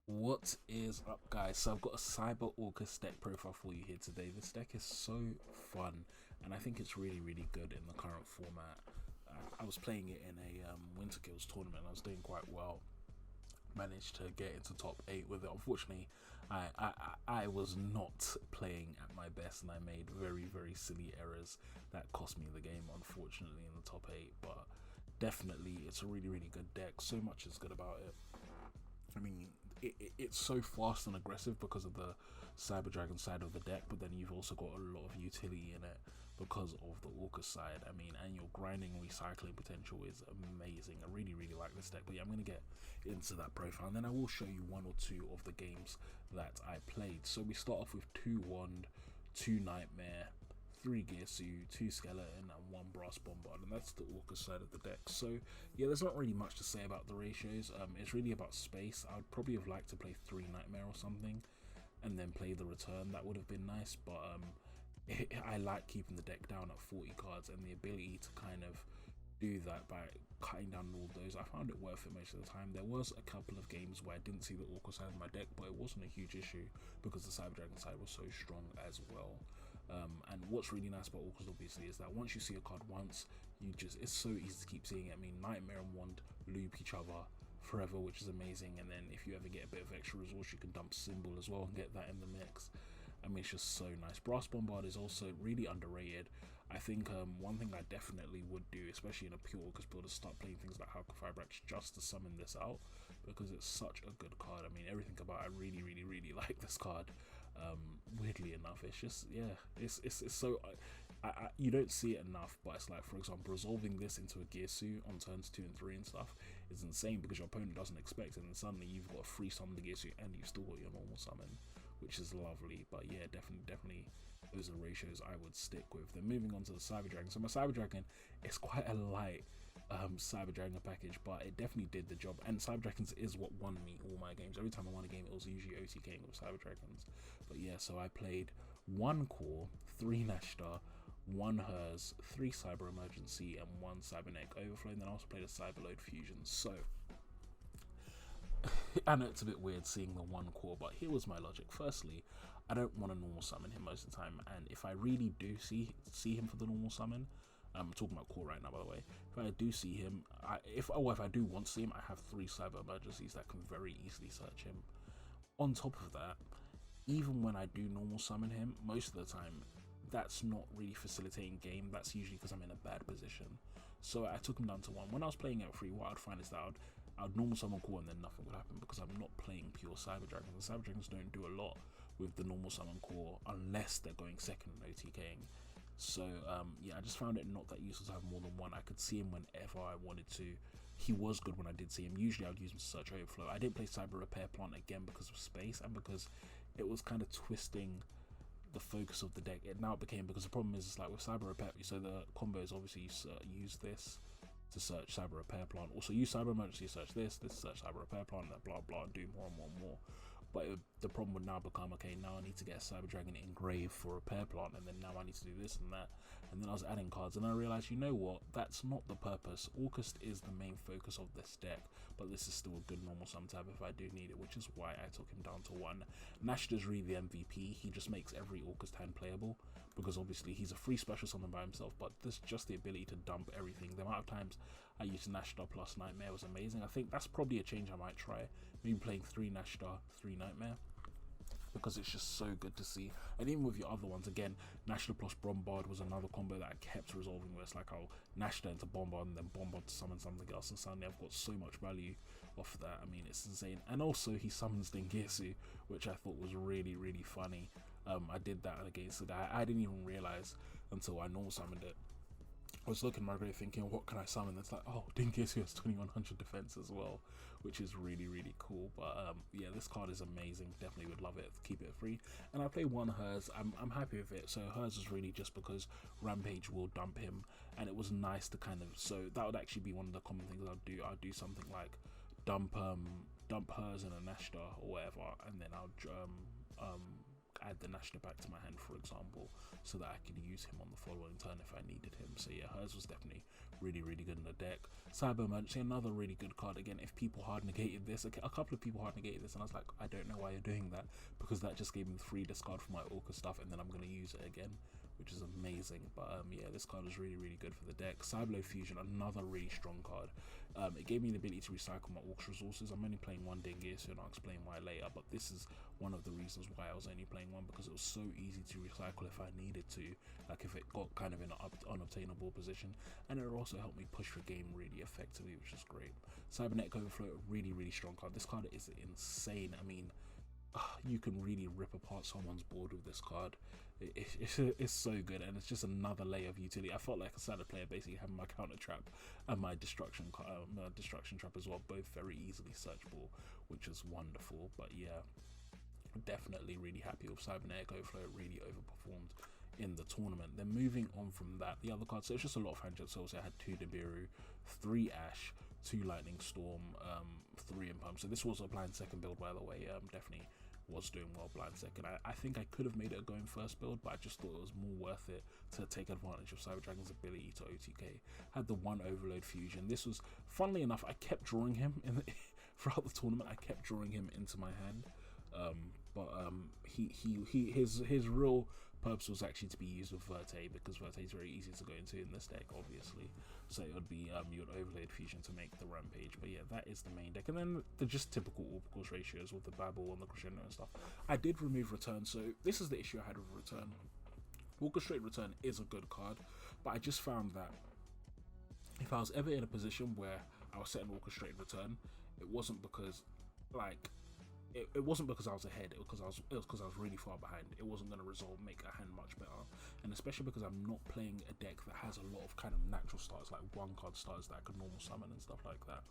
What is up, guys? So I've got a Cyber Orcust deck profile for you here today. This deck is so fun, and I think it's really good in the current format. I was playing it in a Winter Kills tournament. I was doing quite well. Managed to get into top 8 with it. Unfortunately, I was not playing at my best, and I made very silly errors that cost me the game, unfortunately, in the top 8. But definitely, it's a really good deck. So much is good about it. I mean, it's so fast and aggressive because of the Cyber Dragon side of the deck, but then you've also got a lot of utility in it because of the Orcust side. I mean, and your grinding and recycling potential is amazing. I really like this deck. But yeah, I'm going to get into that profile, and then I will show you one or two of the games that I played. So we start off with 2 Wand, 2 Nightmare, 3 Gearsu, 2 Skeleton, and 1 Brass Bombard, and that's the Orcust side of the deck. So yeah, there's not really much to say about the ratios. It's really about space. I would probably have liked to play 3 Nightmare or something, and then play the Return. That would have been nice, but I like keeping the deck down at 40 cards, and the ability to kind of do that by cutting down all those. I found it worth it most of the time. There was a couple of games where I didn't see the Orcust side of my deck, but it wasn't a huge issue because the Cyber Dragon side was so strong as well. And what's really nice about Orcust obviously is that once you see a card once, it's so easy to keep seeing it. I mean, Nightmare and Wand loop each other forever, which is amazing. And then if you ever get a bit of extra resource, you can dump Symbol as well and get that in the mix. I mean, it's just so nice. Brass Bombard is also really underrated. I think one thing I definitely would do, especially in a pure Orcust build, is start playing things like Hulk Fibrax just to summon this out, because it's such a good card. I mean, everything about it, I really like this card. Weirdly enough, it's just, yeah, it's so you don't see it enough, but it's like, for example, resolving this into a Gearsu on turns 2 and 3 and stuff is insane because your opponent doesn't expect it, and suddenly you've got a free summon the Gearsu and you've still got your normal summon, which is lovely. But yeah, definitely those are ratios I would stick with. Then moving on to the Cyber Dragon. So my Cyber Dragon is quite a light Cyber Dragon package, but it definitely did the job, and Cyber Dragons is what won me all my games. Every time I won a game, it was usually OTKing with Cyber Dragons. But yeah, so I played 1 Core, 3 Nashta, 1 Hers, 3 Cyber Emergency, and 1 Cybernetic Overflow, and then I also played a Cyberload Fusion. So I know it's a bit weird seeing the 1 Core, but here was my logic. Firstly, I don't want to normal summon him most of the time, and if I really do see him for the normal summon, I'm talking about core right now, by the way. If I do see him, if I do want to see him, I have 3 Cyber Emergencies that can very easily search him. On top of that, even when I do normal summon him, most of the time, that's not really facilitating game. That's usually because I'm in a bad position. So I took him down to 1. When I was playing at 3, what I'd find is that I'd normal summon core and then nothing would happen because I'm not playing pure Cyber Dragons. The Cyber Dragons don't do a lot with the normal summon core unless they're going second and OTKing. So yeah, I just found it not that useful to have more than 1. I could see him whenever I wanted to. He was good when I did see him. Usually I would use him to search Overflow. I didn't play Cyber Repair Plant again because of space and because it was kind of twisting the focus of the deck. It now became, because the problem is it's like with Cyber Repair, so the combo is obviously use this to search Cyber Repair Plant, also use Cyber Emergency to search this search Cyber Repair Plant, and blah blah, and do more and more. But the problem would now become, okay, now I need to get a Cyber Dragon engraved for Repair Plant, and then now I need to do this and that, and then I was adding cards, and I realized, you know what, that's not the purpose. Orcust is the main focus of this deck, but this is still a good normal sum tab if I do need it, which is why I took him down to 1. Nashta's really the MVP. He just makes every Orcust hand playable, because obviously he's a free special summon by himself, but this just the ability to dump everything. The amount of times I used Nashta plus Nightmare was amazing. I think that's probably a change I might try. Maybe playing 3 Nashta, 3 Nightmare, because it's just so good to see. And even with your other ones, again, Nashta plus Bombard was another combo that I kept resolving, where it's like I'll Nashta into Bombard and then Bombard to summon something else, and suddenly I've got so much value off that. I mean, it's insane. And also he summons Dengirsu, which I thought was really funny. I did that against it. I didn't even realize until I normal summoned it. I was looking at my grade thinking, what can I summon? It's like, oh, Dengirsu has 2100 defense as well, which is really cool. But yeah, this card is amazing. Definitely would love it. Keep it free. And I play 1 Hers. I'm happy with it. So Hers is really just because Rampage will dump him, and it was nice to kind of, so that would actually be one of the common things I'd do. I'd do something like dump Hers in a Nashta or whatever, and then I'll add the national back to my hand, for example, so that I could use him on the following turn if I needed him. So yeah, hers was definitely really, really good in the deck. Cyber Emergency, another really good card. Again, if people hard negated this, a couple of people hard negated this, and I was like, I don't know why you're doing that, because that just gave me 3 discard for my Orca stuff, and then I'm going to use it again, which is amazing. But yeah, this card is really, really good for the deck. Cyberload Fusion, another really strong card. It gave me the ability to recycle my Orcs resources. I'm only playing one Dingear, and I'll explain why later, but this is one of the reasons why I was only playing one, because it was so easy to recycle if I needed to, like if it got kind of in an unobtainable position, and it also helped me push the game really effectively, which is great. Cybernetic Overflow, a really, really strong card. This card is insane. I mean, you can really rip apart someone's board with this card. It's so good, and it's just another layer of utility. I felt like a standard player basically having my counter trap and my destruction trap as well, both very easily searchable, which is wonderful. But yeah, definitely really happy with Cybernetic Overflow. It really overperformed in the tournament. Then moving on from that, the other cards, so it's just a lot of hand jobs. So I had 2 Nibiru, 3 Ash, 2 Lightning Storm, 3 Impulse. So this was a blind second build, by the way. Definitely was doing well blind second. I think I could have made it a going first build, but I just thought it was more worth it to take advantage of Cyber Dragon's ability to OTK. Had the 1 Overload Fusion. This was, funnily enough, I kept drawing him throughout the tournament. I kept drawing him into my hand, his real purpose was actually to be used with Verte, because Verte is very easy to go into in this deck, obviously. So it would be your Overlaid Fusion to make the Rampage. But yeah, that is the main deck. And then the just typical Oracles ratios with the Babel and the Crescendo and stuff. I did remove Return, so this is the issue I had with Return. Orchestrate Return is a good card, but I just found that if I was ever in a position where I was setting Orchestrate Return, it wasn't because, like, it wasn't because I was ahead, it was because I was really far behind. It wasn't going to make a hand much better, and especially because I'm not playing a deck that has a lot of kind of natural starters, like 1-card starters that I could normal summon and stuff like that.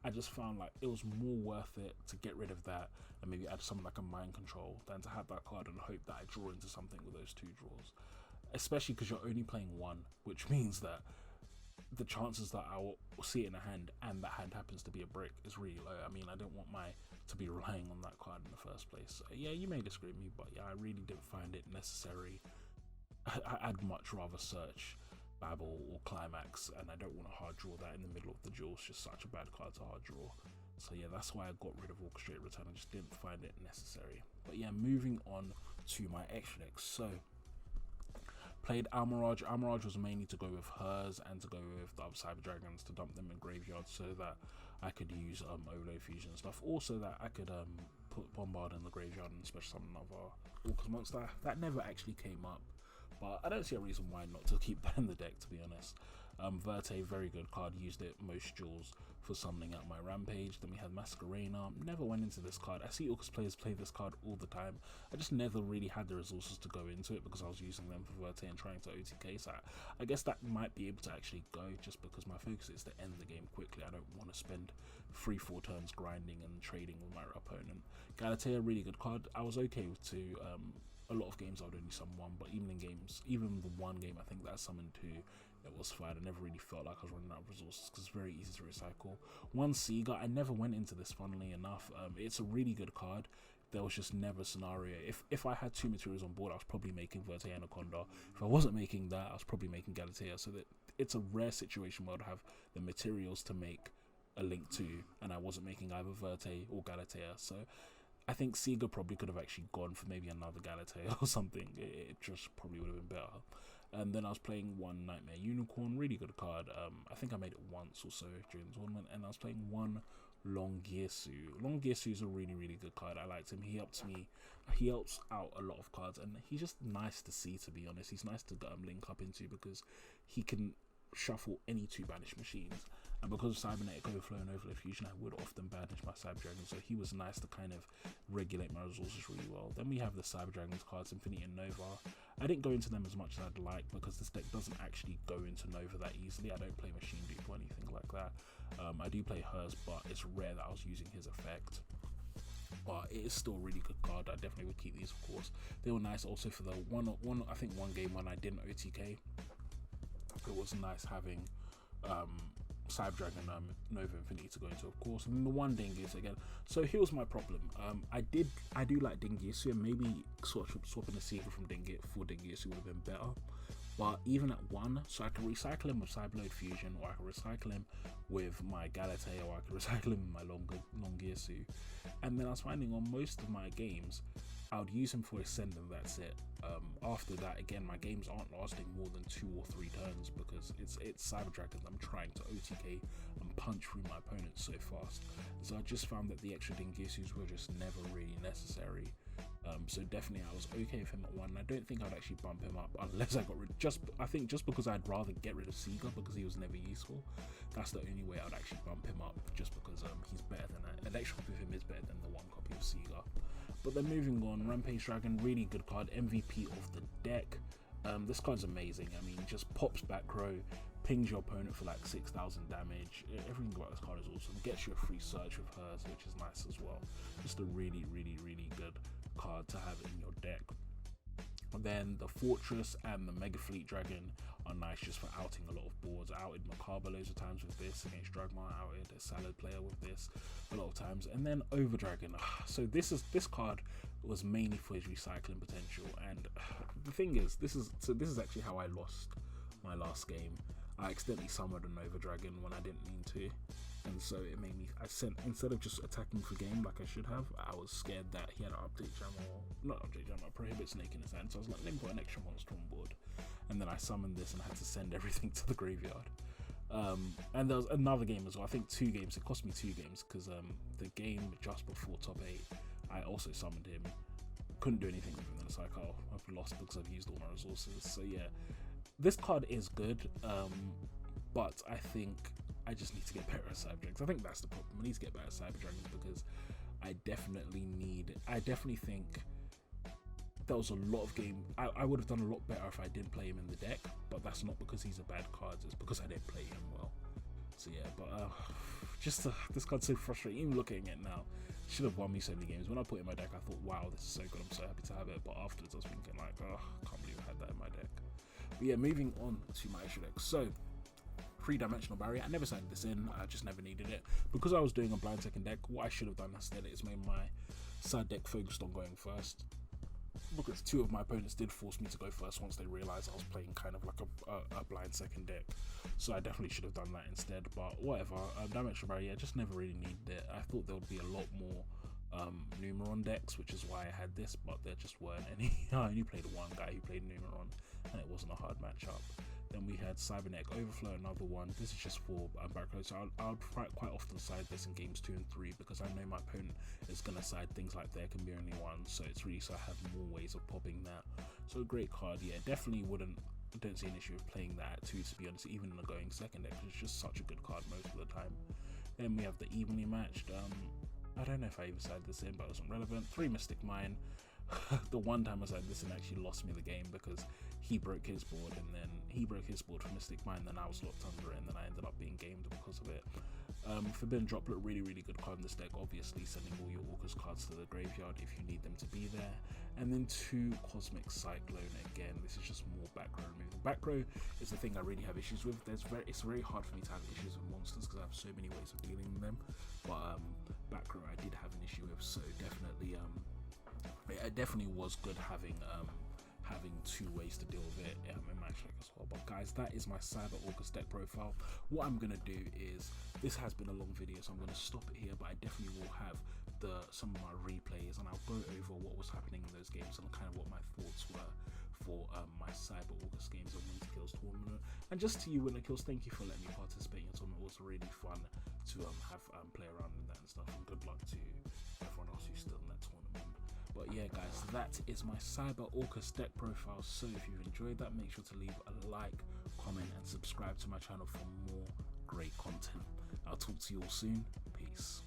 I just found like it was more worth it to get rid of that and maybe add something like a Mind Control than to have that card and hope that I draw into something with those 2 draws, especially because you're only playing 1, which means that the chances that I will see it in a hand and that hand happens to be a brick is really low. I mean, I don't want to be relying on that card in the first place. So yeah, you may disagree with me, but yeah, I really didn't find it necessary. I'd much rather search Babel or Climax, and I don't want to hard draw that in the middle of the duel. It's just such a bad card to hard draw. So yeah, that's why I got rid of Orchestrate Return. I just didn't find it necessary. But yeah, moving on to my extra decks. So played Almirage. Almirage was mainly to go with hers and to go with the other Cyber Dragons to dump them in graveyard so that I could use Overload Fusion and stuff. Also that I could put Bombard in the graveyard and special summon another Orcus monster. That never actually came up, but I don't see a reason why not to keep that in the deck, to be honest. Verte, very good card, used it most duels for summoning out my Rampage. Then we had Masquerena, never went into this card. I see Orcus players play this card all the time. I just never really had the resources to go into it because I was using them for Verte and trying to OTK, so I guess that might be able to actually go just because my focus is to end the game quickly. I don't want to spend 3-4 turns grinding and trading with my opponent. Galatea, really good card. I was okay with 2. A lot of games I would only summon 1, but even in games, even the 1 game I think that I summoned 2, it was fine. I never really felt like I was running out of resources because it's very easy to recycle. 1 Seagull, I never went into this, funnily enough. It's a really good card. There was just never a scenario. If I had 2 materials on board, I was probably making Verte Anaconda. If I wasn't making that, I was probably making Galatea. So that it's a rare situation where I'd have the materials to make a Link 2, and I wasn't making either Verte or Galatea. So I think Sega probably could have actually gone for maybe another Galatea or something. It just probably would have been better. And then I was playing 1 Nightmare Unicorn, really good card. I think I made it once or so during the tournament. And I was playing 1 Longyesu. Longyesu is a really, really good card. I liked him. He helps out a lot of cards, and he's just nice to see, to be honest. He's nice to link up into because he can shuffle any 2 banished machines. And because of Cybernetic Overflow and Overload Fusion, I would often banish my Cyber Dragon, so he was nice to kind of regulate my resources really well. Then we have the Cyber Dragons cards, Infinity and Nova. I didn't go into them as much as I'd like because this deck doesn't actually go into Nova that easily. I don't play Machine Dupe or anything like that. I do play hers, but it's rare that I was using his effect. But it is still a really good card. I definitely would keep these, of course. They were nice also for the one game when I didn't OTK. It was nice having Cyber Dragon Nova Infinity to go into, of course, and then the one Dingus again. So here's my problem. I do like Dingus, and maybe swapping the Seeker from Dingus for Dingus would have been better. But even at 1, so I can recycle him with Cyberload Fusion, or I can recycle him with my Galatea, or I can recycle him with my Longirsu. And then I was finding on most of my games, I would use him for Ascend and that's it. After that, again, my games aren't lasting more than 2 or 3 turns because it's Cyber Dragons. I'm trying to OTK and punch through my opponents so fast. So I just found that the extra Dingisus were just never really necessary. So definitely I was okay with him at 1. I don't think I'd actually bump him up unless I got rid I think just because I'd rather get rid of Seeger because he was never useful. That's the only way I'd actually bump him up, just because he's better than an extra copy of him is better than the 1 copy of Seeger. But then moving on, Rampage Dragon, really good card, MVP of the deck. This card's amazing. I mean, just pops back row, pings your opponent for like 6,000 damage. Everything about this card is awesome. Gets you a free search with hers, which is nice as well. Just a really, really, really good card to have in your deck. And then the Fortress and the Mega Fleet Dragon are nice just for outing a lot of boards. I outed Macabre loads of times with this against Dragma. I outed a Salad player with this a lot of times. And then Over Dragon. So this card was mainly for his recycling potential. And the thing is, this is actually how I lost my last game. I accidentally summoned an Over Dragon when I didn't mean to. And so it made me, instead of just attacking for game like I should have, I was scared that he had an update jam, or not update jam, a prohibit snake in his hand. So I was like, let me put an extra monster on board. And then I summoned this and had to send everything to the graveyard. And there was another game as well, I think 2 games, it cost me 2 games, because the game just before top 8, I also summoned him, couldn't do anything with him, then it's like, oh, I've lost because I've used all my resources. So yeah, this card is good, but I think I just need to get better at Cyber Dragons. I think that's the problem. I need to get better at Cyber Dragons because I definitely think there was a lot of game. I would have done a lot better if I didn't play him in the deck, but that's not because he's a bad card, it's because I didn't play him well. So yeah, but this card's so frustrating. Even looking at it now, should have won me so many games. When I put it in my deck, I thought, wow, this is so good, I'm so happy to have it. But afterwards, I was thinking like, oh, I can't believe I had that in my deck. But yeah, moving on to my extra deck. So 3-dimensional barrier, I never signed this in, I just never needed it. Because I was doing a blind second deck, what I should have done instead is made my side deck focused on going first. Because 2 of my opponents did force me to go first once they realized I was playing kind of like a blind second deck. So I definitely should have done that instead, but whatever. Dimensional barrier, just never really needed it. I thought there would be a lot more Numeron decks, which is why I had this, but there just weren't any. I only played 1 guy who played Numeron, and it wasn't a hard matchup. Then we had Cybernetic Overflow, another one. This is just for back row, so I would quite often side this in games 2 and 3 because I know my opponent is going to side things like there can be only 1, so it's really so I have more ways of popping that. So a great card, yeah, definitely don't see an issue with playing that at 2, to be honest, even in a going second deck. It's just such a good card most of the time. Then we have the evenly matched. I don't know if I even sided this in, but it wasn't relevant. 3 Mystic Mine. The one time I sided this in actually lost me the game because he broke his board, and then he broke his board for Mystic Mine, then I was locked under it, and then I ended up being gamed because of it. Forbidden Droplet, really, really good card in this deck, obviously sending all your Orcust cards to the graveyard if you need them to be there. And then 2 Cosmic Cyclone, again, this is just more back row removal. Back row is the thing I really have issues with. It's very hard for me to have issues with monsters because I have so many ways of dealing with them, but back row I did have an issue with, so definitely it definitely was good having 2 ways to deal with it in match deck as well. But guys, that is my Cyber Orcust deck profile. What I'm gonna do is, this has been a long video, so I'm gonna stop it here, but I definitely will have some of my replays, and I'll go over what was happening in those games and kind of what my thoughts were for my Cyber Orcust games and Winter Kills tournament. And just to you, Winter Kills, thank you for letting me participate in the tournament. It was really fun to have play around in that and stuff, and good luck to everyone else who's still in that tournament. But yeah guys, that is my Cyber Orcust deck profile. So if you've enjoyed that, make sure to leave a like, comment and subscribe to my channel for more great content. I'll talk to you all soon. Peace.